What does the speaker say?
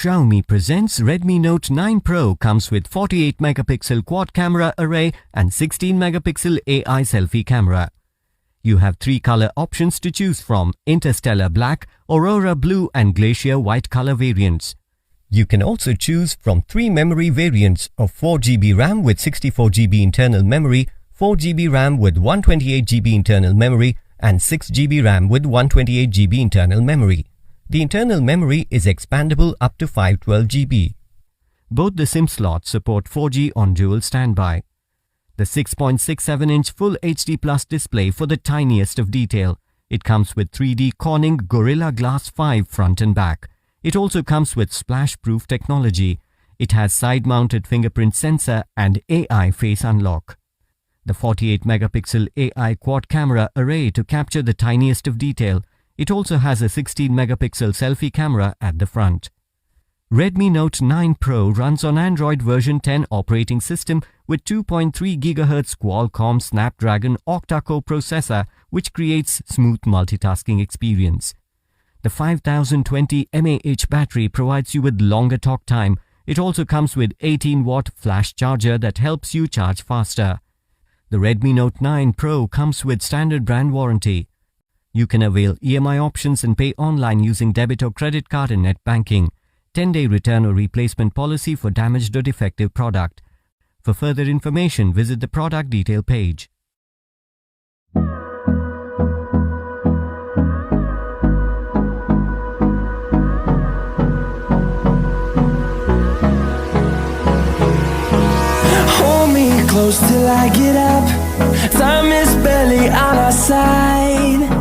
Xiaomi presents Redmi Note 9 Pro comes with 48 megapixel quad camera array and 16 megapixel AI selfie camera. You have 3 color options to choose from: Interstellar Black, Aurora Blue and Glacier White color variants. You can also choose from 3 memory variants of 4GB RAM with 64GB internal memory, 4GB RAM with 128GB internal memory and 6GB RAM with 128GB internal memory. The internal memory is expandable up to 512GB. Both the SIM slots support 4G on dual standby. The 6.67-inch Full HD Plus display for the tiniest of detail. It comes with 3D Corning Gorilla Glass 5 front and back. It also comes with splash-proof technology. It has side-mounted fingerprint sensor and AI face unlock. The 48 megapixel AI quad camera array to capture the tiniest of detail. It also has a 16 megapixel selfie camera at the front. Redmi Note 9 Pro runs on Android version 10 operating system with 2.3 GHz Qualcomm Snapdragon octa-core processor, which creates smooth multitasking experience. The 5020 mAh battery provides you with longer talk time. It also comes with 18-watt flash charger that helps you charge faster. The Redmi Note 9 Pro comes with standard brand warranty. You can avail EMI options and pay online using debit or credit card and net banking. 10-day return or replacement policy for damaged or defective product. For further information, visit the product detail page. Hold me close till I get up. Time is barely on our side.